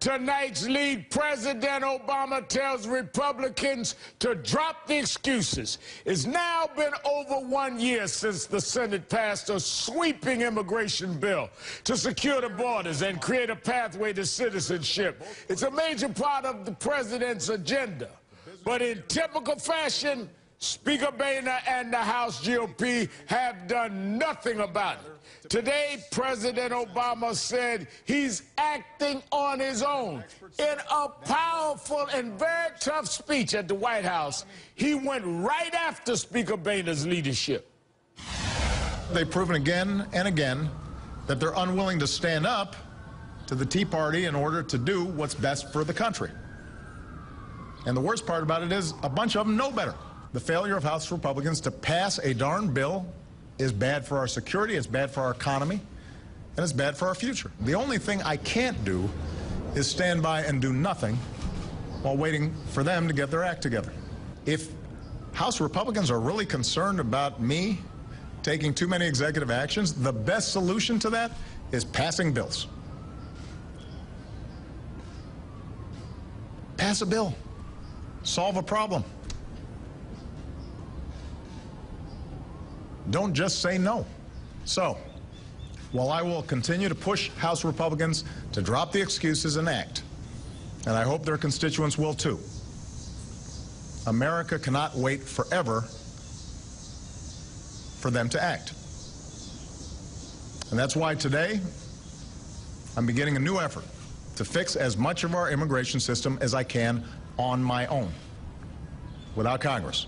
Tonight's lead, President Obama tells Republicans to drop the excuses. It's now been over 1 year since the Senate passed a sweeping immigration bill to secure the borders and create a pathway to citizenship. It's a major part of the president's agenda. But in typical fashion, Speaker Boehner and the House GOP have done nothing about it. Today, President Obama said he's acting on his own. In a powerful and very tough speech at the White House, he went right after Speaker Boehner's leadership. They've proven again and again that they're unwilling to stand up to the Tea Party in order to do what's best for the country. And the worst part about it is a bunch of them know better. The failure of House Republicans to pass a darn bill is bad for our security, it's bad for our economy, and it's bad for our future. The only thing I can't do is stand by and do nothing while waiting for them to get their act together. If House Republicans are really concerned about me taking too many executive actions, the best solution to that is passing bills. Pass a bill. Solve a problem. Don't just say no. So, while I will continue to push House Republicans to drop the excuses and act, and I hope their constituents will too, America cannot wait forever for them to act. And that's why today I'm beginning a new effort to fix as much of our immigration system as I can on my own, without Congress.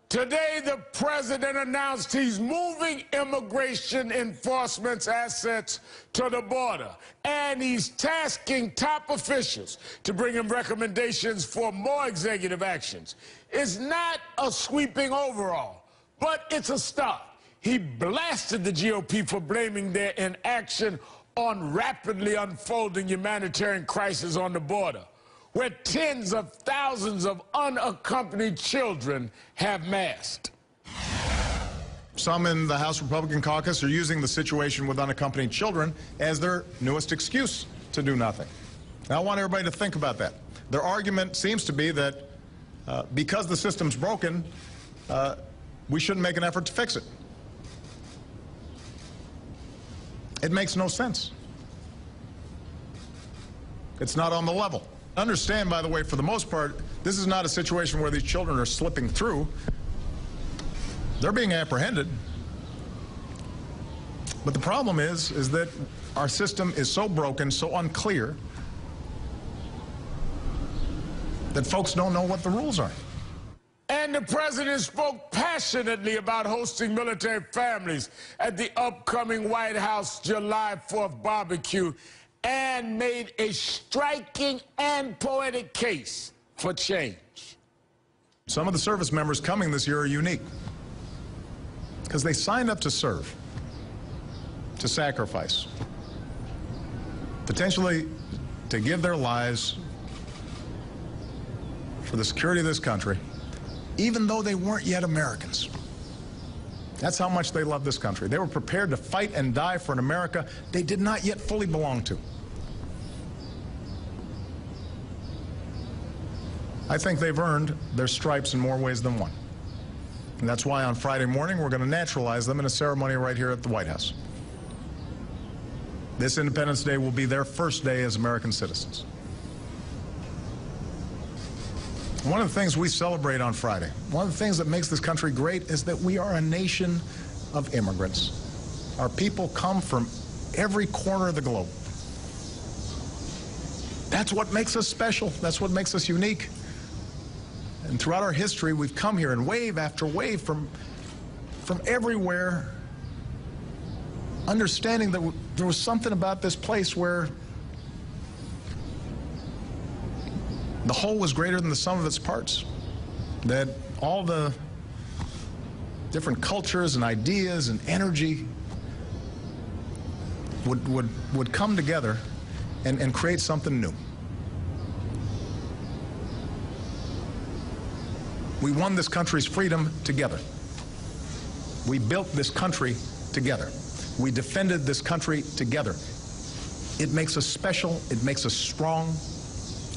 Today, the president announced he's moving immigration enforcement's assets to the border, and he's tasking top officials to bring him recommendations for more executive actions. It's not a sweeping overhaul, but it's a start. He blasted the GOP for blaming their inaction on rapidly unfolding humanitarian crisis on the border, where tens of thousands of unaccompanied children have massed. Some in the House Republican caucus are using the situation with unaccompanied children as their newest excuse to do nothing. Now, I want everybody to think about that. Their argument seems to be that because the system's broken, we shouldn't make an effort to fix it. It makes no sense. It's not on the level. Understand, by the way, for the most part, this is not a situation where these children are slipping through. They're being apprehended. But the problem is that our system is so broken, so unclear, that folks don't know what the rules are. And the president spoke passionately about hosting military families at the upcoming White House July 4th barbecue, and made a striking and poetic case for change. Some of the service members coming this year are unique because they signed up to serve, to sacrifice, potentially to give their lives for the security of this country, even though they weren't yet Americans. That's how much they love this country. They were prepared to fight and die for an America they did not yet fully belong to. I think they've earned their stripes in more ways than one. And that's why on Friday morning we're going to naturalize them in a ceremony right here at the White House. This Independence Day will be their first day as American citizens. One of the things we celebrate on Friday, one of the things that makes this country great, is that we are a nation of immigrants. Our people come from every corner of the globe. That's what makes us special. That's what makes us unique. And throughout our history, we've come here in wave after wave from everywhere, understanding that there was something about this place where the whole was greater than the sum of its parts, that all the different cultures and ideas and energy would come together and create something new. We won this country's freedom together. We built this country together. We defended this country together. It makes us special. It makes us strong.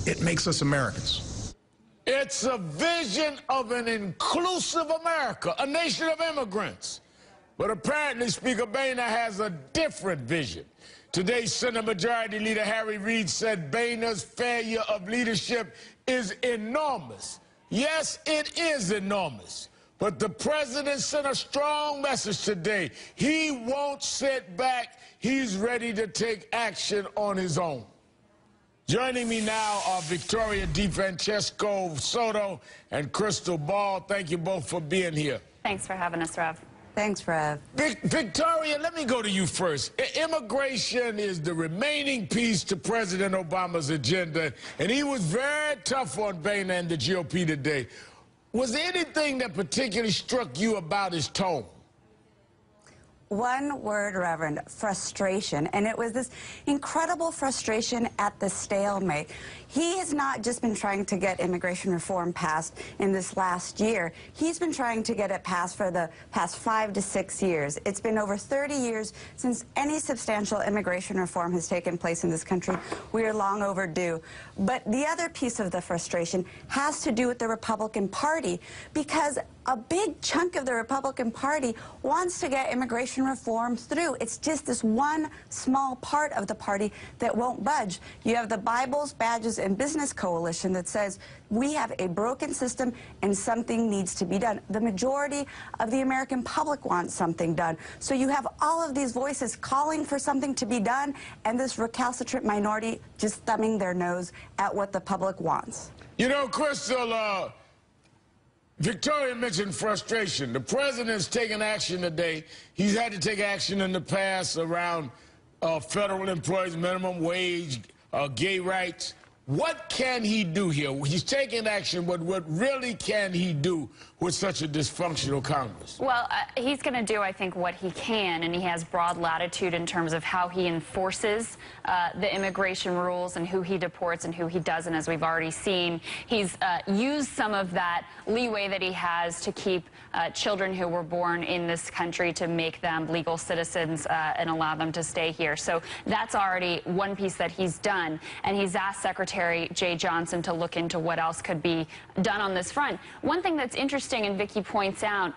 It makes us Americans. It's a vision of an inclusive America, a nation of immigrants. But apparently, Speaker Boehner has a different vision. Today, Senate Majority Leader Harry Reid said Boehner's failure of leadership is enormous. Yes, it is enormous. But the president sent a strong message today. He won't sit back. He's ready to take action on his own. Joining me now are Victoria DeFrancesco, Soto, and Krystal Ball. Thank you both for being here. Thanks for having us, Rev. Thanks, Rev. Victoria, let me go to you first. Immigration is the remaining piece to President Obama's agenda, and he was very tough on Boehner and the GOP today. Was there anything that particularly struck you about his tone? One word, Reverend: frustration. And it was this incredible frustration at the stalemate. He has not just been trying to get immigration reform passed in this last year. He's been trying to get it passed for the past 5 to 6 years. It's been over 30 years since any substantial immigration reform has taken place in this country. We are long overdue. But the other piece of the frustration has to do with the Republican Party, because a big chunk of the Republican Party wants to get immigration reform through. It's just this one small part of the party that won't budge. You have the Bibles, Badges, and Business Coalition that says we have a broken system and something needs to be done. The majority of the American public wants something done. So you have all of these voices calling for something to be done, and this recalcitrant minority just thumbing their nose at what the public wants. You know, Krystal, Victoria mentioned frustration. The president's taking action today. He's had to take action in the past around federal employees' minimum wage, gay rights. What can he do here? He's taking action, but what really can he do with such a dysfunctional Congress? Well, he's going to do, I think, what he can, and he has broad latitude in terms of how he enforces the immigration rules and who he deports and who he doesn't, as we've already seen. He's used some of that leeway that he has to keep children who were born in this country, to make them legal citizens and allow them to stay here. So that's already one piece that he's done, and he's asked Secretary Jay Johnson to look into what else could be done on this front. One thing that's interesting, and Vicki points out,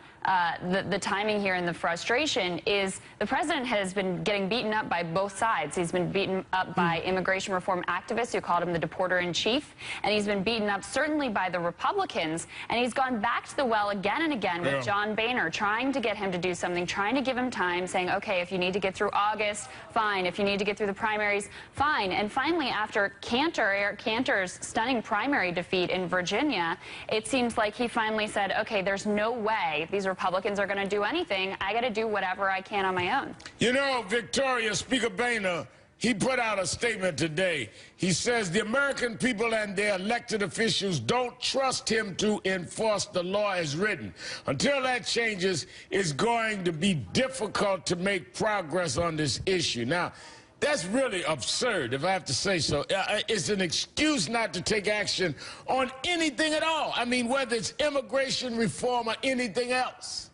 the timing here and the frustration, is the president has been getting beaten up by both sides. He's been beaten up by immigration reform activists who called him the deporter-in-chief, and he's been beaten up certainly by the Republicans, and he's gone back to the well again and again with John Boehner, trying to get him to do something, trying to give him time, saying, okay, if you need to get through August, fine. If you need to get through the primaries, fine. And finally, after Eric Cantor's stunning primary defeat in Virginia, it seems like he finally said, okay, there's no way these Republicans are going to do anything. I got to do whatever I can on my own. You know, Victoria, Speaker Boehner, he put out a statement today. He says the American people and their elected officials don't trust him to enforce the law as written. Until that changes, it's going to be difficult to make progress on this issue. Now, that's really absurd, if I have to say so. It's an excuse not to take action on anything at all. I mean, whether it's immigration reform or anything else.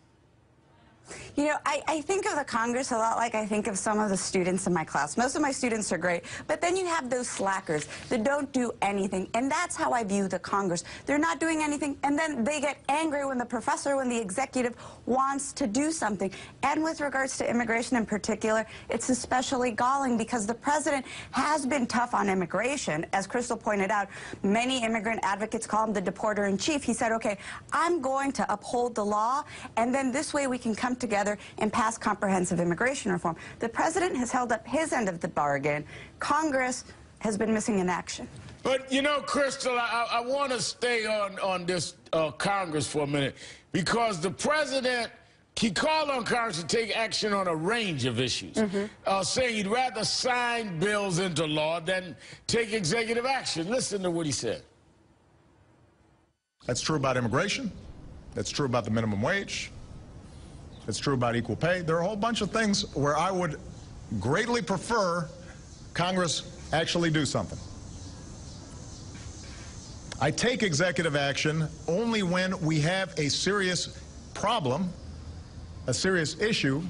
You know, I think of the Congress a lot like I think of some of the students in my class. Most of my students are great, but then you have those slackers that don't do anything, and that's how I view the Congress. They're not doing anything, and then they get angry when the professor, when the executive wants to do something. And with regards to immigration in particular, it's especially galling because the president has been tough on immigration. As Krystal pointed out, many immigrant advocates call him the deporter-in-chief. He said, okay, I'm going to uphold the law, and then this way we can come together and pass comprehensive immigration reform. The president has held up his end of the bargain. Congress has been missing in action. But, you know, Krystal, I want to stay on this Congress for a minute, because the president, he called on Congress to take action on a range of issues, saying he'd rather sign bills into law than take executive action. Listen to what he said. That's true about immigration. That's true about the minimum wage. It's true about equal pay. There are a whole bunch of things where I would greatly prefer Congress actually do something. I take executive action only when we have a serious problem, a serious issue,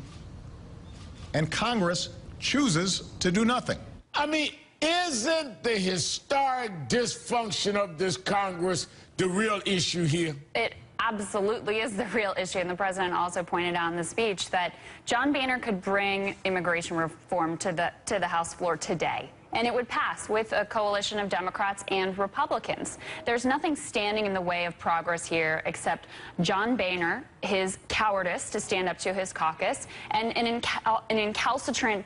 and Congress chooses to do nothing. I mean, isn't the historic dysfunction of this Congress the real issue here? It absolutely is the real issue, and the president also pointed out in the speech that John Boehner could bring immigration reform to the House floor today, and it would pass with a coalition of Democrats and Republicans. There's nothing standing in the way of progress here except John Boehner, his cowardice to stand up to his caucus, and an incalcitrant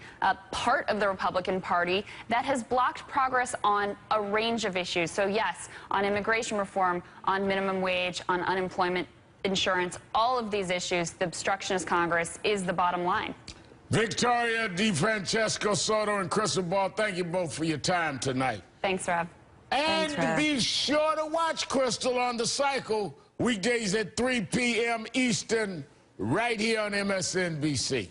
part of the Republican Party that has blocked progress on a range of issues. So yes, on immigration reform, on minimum wage, on unemployment insurance, all of these issues, the obstructionist Congress is the bottom line. Victoria, DeFrancesco, Soto, and Krystal, thank you both for your time tonight. Thanks, Rob. And Thanks, Rob. be sure to watch Krystal on The Cycle weekdays at 3 p.m. Eastern right here on MSNBC.